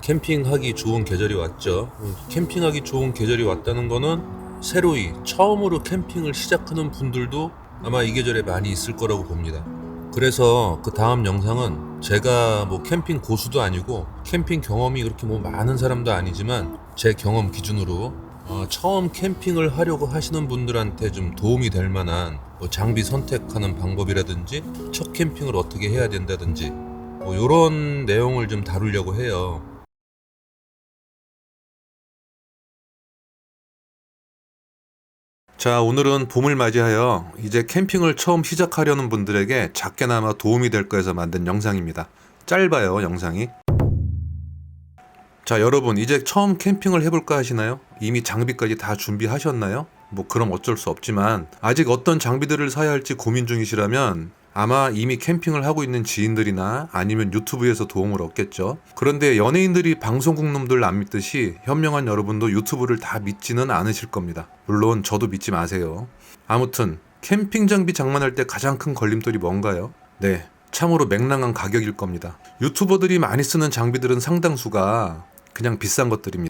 캠핑하기 좋은 계절이 왔죠. 캠핑하기 좋은 계절이 왔다는 거는 새로이 처음으로 캠핑을 시작하는 분들도 아마 이 계절에 많이 있을 거라고 봅니다. 그래서 그 다음 영상은 제가 뭐 캠핑 고수도 아니고 캠핑 경험이 그렇게 뭐 많은 사람도 아니지만 제 경험 기준으로 처음 캠핑을 하려고 하시는 분들한테 좀 도움이 될 만한 뭐 장비 선택하는 방법이라든지 첫 캠핑을 어떻게 해야 된다든지 뭐 이런 내용을 좀 다루려고 해요. 자, 오늘은 봄을 맞이하여 이제 캠핑을 처음 시작하려는 분들에게 작게나마 도움이 될 거해서 만든 영상입니다. 짧아요, 영상이. 자, 여러분 이제 처음 캠핑을 해볼까 하시나요? 이미 장비까지 다 준비하셨나요? 뭐 그럼 어쩔 수 없지만 아직 어떤 장비들을 사야 할지 고민 중이시라면 아마 이미 캠핑을 하고 있는 지인들이나 아니면 유튜브에서 도움을 얻겠죠. 그런데 연예인들이 방송국 놈들 안 믿듯이 현명한 여러분도 유튜브를 다 믿지는 않으실 겁니다. 물론 저도 믿지 마세요. 아무튼 캠핑 장비 장만할 때 가장 큰 걸림돌이 뭔가요? 네, 참으로 맹랑한 가격일 겁니다. 유튜버들이 많이 쓰는 장비들은 상당수가 그냥 비싼 것들입니다.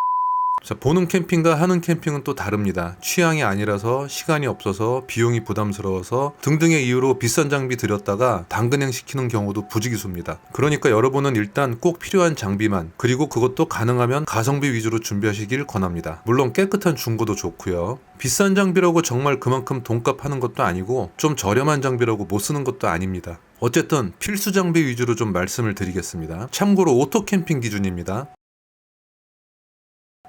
자, 보는 캠핑과 하는 캠핑은 또 다릅니다. 취향이 아니라서, 시간이 없어서, 비용이 부담스러워서 등등의 이유로 비싼 장비 들였다가 당근행 시키는 경우도 부지기수입니다. 그러니까 여러분은 일단 꼭 필요한 장비만, 그리고 그것도 가능하면 가성비 위주로 준비하시길 권합니다. 물론 깨끗한 중고도 좋고요. 비싼 장비라고 정말 그만큼 돈값 하는 것도 아니고 좀 저렴한 장비라고 못 쓰는 것도 아닙니다. 어쨌든 필수 장비 위주로 좀 말씀을 드리겠습니다. 참고로 오토 캠핑 기준입니다.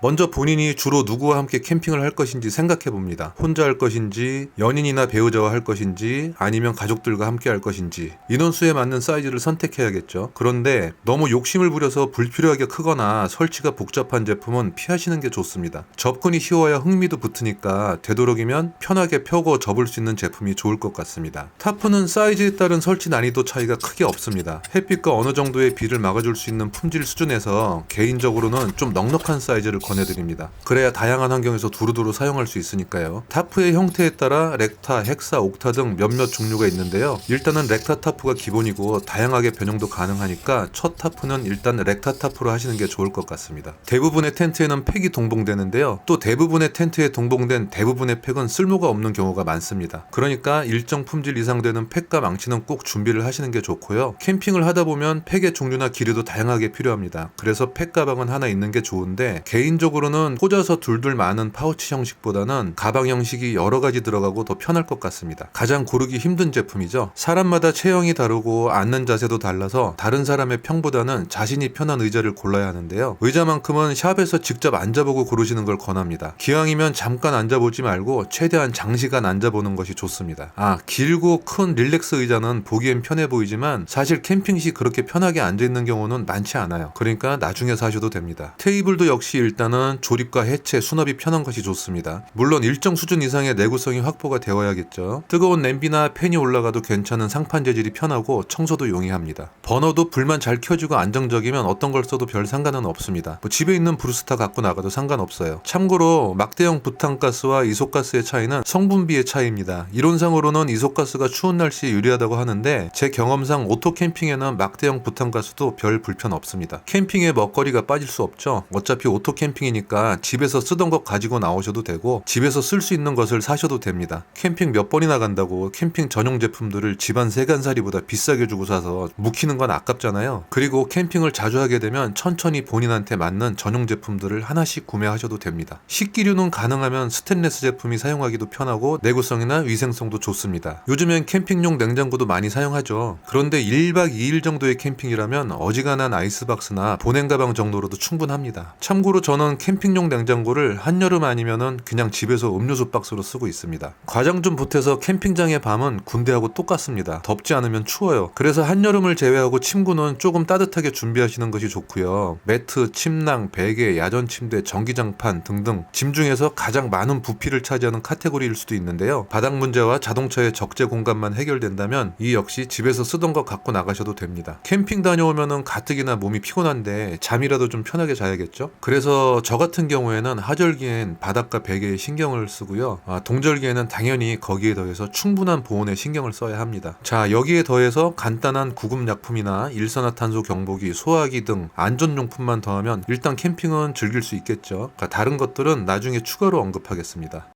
먼저 본인이 주로 누구와 함께 캠핑을 할 것인지 생각해 봅니다. 혼자 할 것인지, 연인이나 배우자와 할 것인지, 아니면 가족들과 함께 할 것인지 인원수에 맞는 사이즈를 선택해야겠죠. 그런데 너무 욕심을 부려서 불필요하게 크거나 설치가 복잡한 제품은 피하시는 게 좋습니다. 접근이 쉬워야 흥미도 붙으니까 되도록이면 편하게 펴고 접을 수 있는 제품이 좋을 것 같습니다. 타프는 사이즈에 따른 설치 난이도 차이가 크게 없습니다. 햇빛과 어느 정도의 비를 막아줄 수 있는 품질 수준에서 개인적으로는 좀 넉넉한 사이즈를 권해드립니다. 그래야 다양한 환경에서 두루두루 사용할 수 있으니까요. 타프의 형태에 따라 렉타, 헥사, 옥타 등 몇몇 종류가 있는데요. 일단은 렉타 타프가 기본이고 다양하게 변형도 가능하니까 첫 타프는 일단 렉타 타프로 하시는 게 좋을 것 같습니다. 대부분의 텐트에는 팩이 동봉되는데요. 또 대부분의 텐트에 동봉된 대부분의 팩은 쓸모가 없는 경우가 많습니다. 그러니까 일정 품질 이상 되는 팩과 망치는 꼭 준비를 하시는 게 좋고요. 캠핑을 하다 보면 팩의 종류나 길이도 다양하게 필요합니다. 그래서 팩 가방은 하나 있는 게 좋은데 개인적으로는 꽂아서 둘둘 많은 파우치 형식보다는 가방 형식이 여러 가지 들어가고 더 편할 것 같습니다. 가장 고르기 힘든 제품이죠. 사람마다 체형이 다르고 앉는 자세도 달라서 다른 사람의 평보다는 자신이 편한 의자를 골라야 하는데요. 의자만큼은 샵에서 직접 앉아보고 고르시는 걸 권합니다. 기왕이면 잠깐 앉아보지 말고 최대한 장시간 앉아보는 것이 좋습니다. 길고 큰 릴렉스 의자는 보기엔 편해 보이지만 사실 캠핑 시 그렇게 편하게 앉아있는 경우는 많지 않아요. 그러니까 나중에 사셔도 됩니다. 테이블도 역시 일단은 조립과 해체, 수납이 편한 것이 좋습니다. 물론 일정 수준 이상의 내구성이 확보가 되어야겠죠. 뜨거운 냄비나 팬이 올라가도 괜찮은 상판 재질이 편하고 청소도 용이합니다. 버너도 불만 잘 켜지고 안정적이면 어떤 걸 써도 별 상관은 없습니다. 집에 있는 브루스타 갖고 나가도 상관없어요. 참고로 막대형 부탄가스와 이소가스의 차이는 성분비의 차이입니다. 이론상으로는 이소가스가 추운 날씨에 유리하다고 하는데 제 경험상 오토 캠핑에는 막대형 부탄가스도 별 불편 없습니다. 캠핑에 먹거리가 빠질 수 없죠. 어차피 오토 캠핑이니까 집에서 쓰던 것 가지고 나오셔도 되고 집에서 쓸 수 있는 것을 사셔도 됩니다. 캠핑 몇 번이나 간다고 캠핑 전용 제품들을 집안 세간살이보다 비싸게 주고 사서 묵히는 건 아깝잖아요. 그리고 캠핑을 자주 하게 되면 천천히 본인한테 맞는 전용 제품들을 하나씩 구매하셔도 됩니다. 식기류는 가능하면 스테인리스 제품이 사용하기도 편하고 내구성이나 위생성도 좋습니다. 요즘엔 캠핑용 냉장고도 많이 사용하죠. 그런데 1박 2일 정도의 캠핑이라면 어지간한 아이스박스나 보냉 가방 정도로도 충분합니다. 참고로 저는 캠핑용 냉장고를 한여름 아니면은 그냥 집에서 음료수 박스로 쓰고 있습니다. 과장 좀 보태서 캠핑장의 밤은 군대하고 똑같습니다. 덥지 않으면 추워요. 그래서 한여름을 제외하고 침구는 조금 따뜻하게 준비하시는 것이 좋고요. 매트, 침낭, 베개, 야전 침대, 전기장판 등등 짐 중에서 가장 많은 부피를 차지하는 카테고리일 수도 있는데요. 바닥 문제와 자동차의 적재 공간만 해결된다면 이 역시 집에서 쓰던 거 갖고 나가셔도 됩니다. 캠핑 다녀오면은 가뜩이나 몸이 피곤한데 잠이라도 좀 편하게 자야겠죠? 그래서 그래서 저 같은 경우에는 하절기엔 바닷가 베개에 신경을 쓰고요. 동절기에는 당연히 거기에 더해서 충분한 보온에 신경을 써야 합니다. 자, 여기에 더해서 간단한 구급약품이나 일산화탄소 경보기, 소화기 등 안전용품만 더하면 일단 캠핑은 즐길 수 있겠죠. 다른 것들은 나중에 추가로 언급하겠습니다.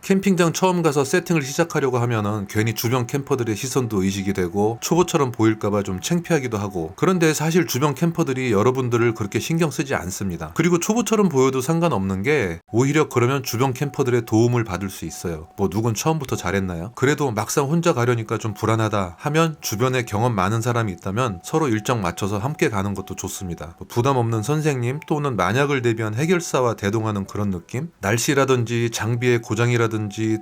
캠핑장 처음 가서 세팅을 시작하려고 하면은 괜히 주변 캠퍼들의 시선도 의식이 되고 초보처럼 보일까봐 좀 창피하기도 하고, 그런데 사실 주변 캠퍼들이 여러분들을 그렇게 신경 쓰지 않습니다. 그리고 초보처럼 보여도 상관없는 게 오히려 그러면 주변 캠퍼들의 도움을 받을 수 있어요. 뭐 누군 처음부터 잘했나요? 그래도 막상 혼자 가려니까 좀 불안하다 하면 주변에 경험 많은 사람이 있다면 서로 일정 맞춰서 함께 가는 것도 좋습니다. 부담 없는 선생님 또는 만약을 대비한 해결사와 대동하는 그런 느낌? 날씨라든지 장비의 고장이라든지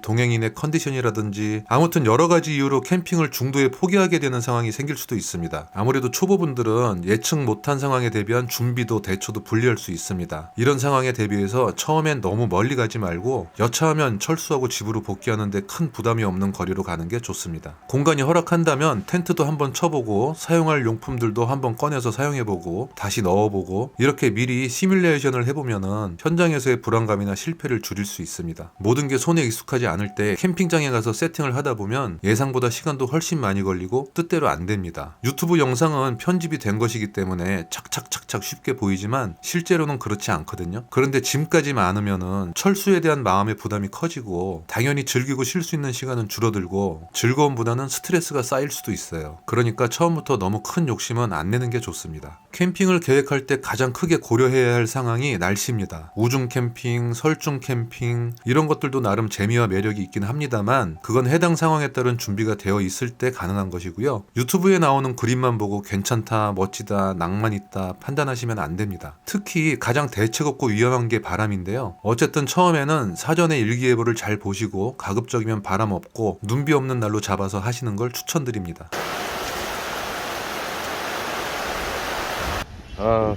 동행인의 컨디션이라든지 아무튼 여러 가지 이유로 캠핑을 중도에 포기하게 되는 상황이 생길 수도 있습니다. 아무래도 초보분들은 예측 못한 상황에 대비한 준비도 대처도 불리할 수 있습니다. 이런 상황에 대비해서 처음엔 너무 멀리 가지 말고 여차하면 철수하고 집으로 복귀하는데 큰 부담이 없는 거리로 가는 게 좋습니다. 공간이 허락한다면 텐트도 한번 쳐보고 사용할 용품들도 한번 꺼내서 사용해보고 다시 넣어보고 이렇게 미리 시뮬레이션을 해보면은 현장에서의 불안감이나 실패를 줄일 수 있습니다. 모든 게 손에 익숙하지 않을 때 캠핑장에 가서 세팅을 하다 보면 예상보다 시간도 훨씬 많이 걸리고 뜻대로 안 됩니다. 유튜브 영상은 편집이 된 것이기 때문에 착착착착 쉽게 보이지만 실제로는 그렇지 않거든요. 그런데 짐까지 많으면은 철수에 대한 마음의 부담이 커지고 당연히 즐기고 쉴 수 있는 시간은 줄어들고 즐거움보다는 스트레스가 쌓일 수도 있어요. 그러니까 처음부터 너무 큰 욕심은 안 내는 게 좋습니다. 캠핑을 계획할 때 가장 크게 고려해야 할 상황이 날씨입니다. 우중 캠핑, 설중 캠핑 이런 것들도 나름 재미와 매력이 있긴 합니다만 그건 해당 상황에 따른 준비가 되어 있을 때 가능한 것이고요. 유튜브에 나오는 그림만 보고 괜찮다, 멋지다, 낭만 있다 판단하시면 안 됩니다. 특히 가장 대책 없고 위험한 게 바람인데요. 어쨌든 처음에는 사전에 일기예보를 잘 보시고 가급적이면 바람 없고 눈비 없는 날로 잡아서 하시는 걸 추천드립니다.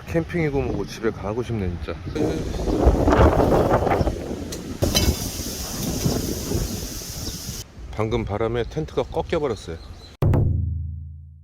캠핑이고 뭐고 집에 가고 싶네 진짜. 방금 바람에 텐트가 꺾여버렸어요.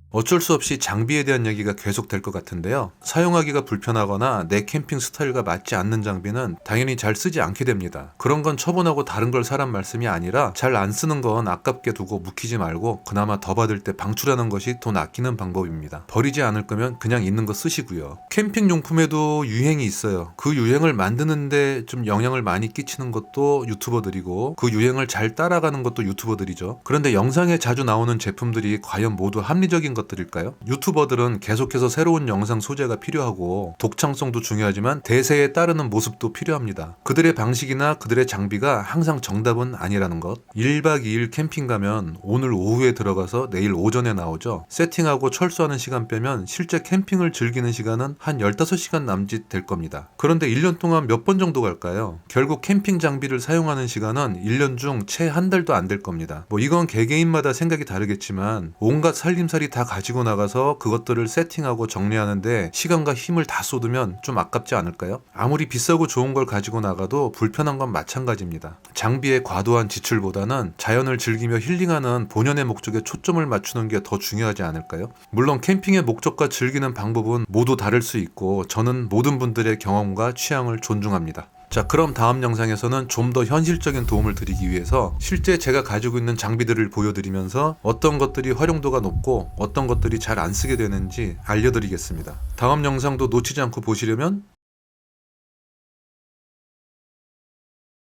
어쩔 수 없이 장비에 대한 얘기가 계속 될 것 같은데요. 사용하기가 불편하거나 내 캠핑 스타일과 맞지 않는 장비는 당연히 잘 쓰지 않게 됩니다. 그런 건 처분하고 다른 걸 사란 말씀이 아니라 잘 안 쓰는 건 아깝게 두고 묵히지 말고 그나마 더 받을 때 방출하는 것이 돈 아끼는 방법입니다. 버리지 않을 거면 그냥 있는 거 쓰시고요. 캠핑 용품에도 유행이 있어요. 그 유행을 만드는데 좀 영향을 많이 끼치는 것도 유튜버들이고 그 유행을 잘 따라가는 것도 유튜버들이죠. 그런데 영상에 자주 나오는 제품들이 과연 모두 합리적인 것들일까요? 유튜버들은 계속해서 새로운 영상 소재가 필요하고 독창성도 중요하지만 대세에 따르는 모습도 필요합니다. 그들의 방식이나 그들의 장비가 항상 정답은 아니라는 것. 1박 2일 캠핑 가면 오늘 오후에 들어가서 내일 오전에 나오죠. 세팅하고 철수하는 시간 빼면 실제 캠핑을 즐기는 시간은 한 15시간 남짓 될 겁니다. 그런데 1년 동안 몇 번 정도 갈까요? 결국 캠핑 장비를 사용하는 시간은 1년 중 채 한 달도 안 될 겁니다. 이건 개개인마다 생각이 다르겠지만 온갖 살림살이 다 가지고 나가서 그것들을 세팅하고 정리하는데 시간과 힘을 다 쏟으면 좀 아깝지 않을까요? 아무리 비싸고 좋은 걸 가지고 나가도 불편한 건 마찬가지입니다. 장비의 과도한 지출보다는 자연을 즐기며 힐링하는 본연의 목적에 초점을 맞추는 게 더 중요하지 않을까요? 물론 캠핑의 목적과 즐기는 방법은 모두 다를 수 있고 저는 모든 분들의 경험과 취향을 존중합니다. 자, 그럼 다음 영상에서는 좀 더 현실적인 도움을 드리기 위해서 실제 제가 가지고 있는 장비들을 보여드리면서 어떤 것들이 활용도가 높고 어떤 것들이 잘 안 쓰게 되는지 알려드리겠습니다. 다음 영상도 놓치지 않고 보시려면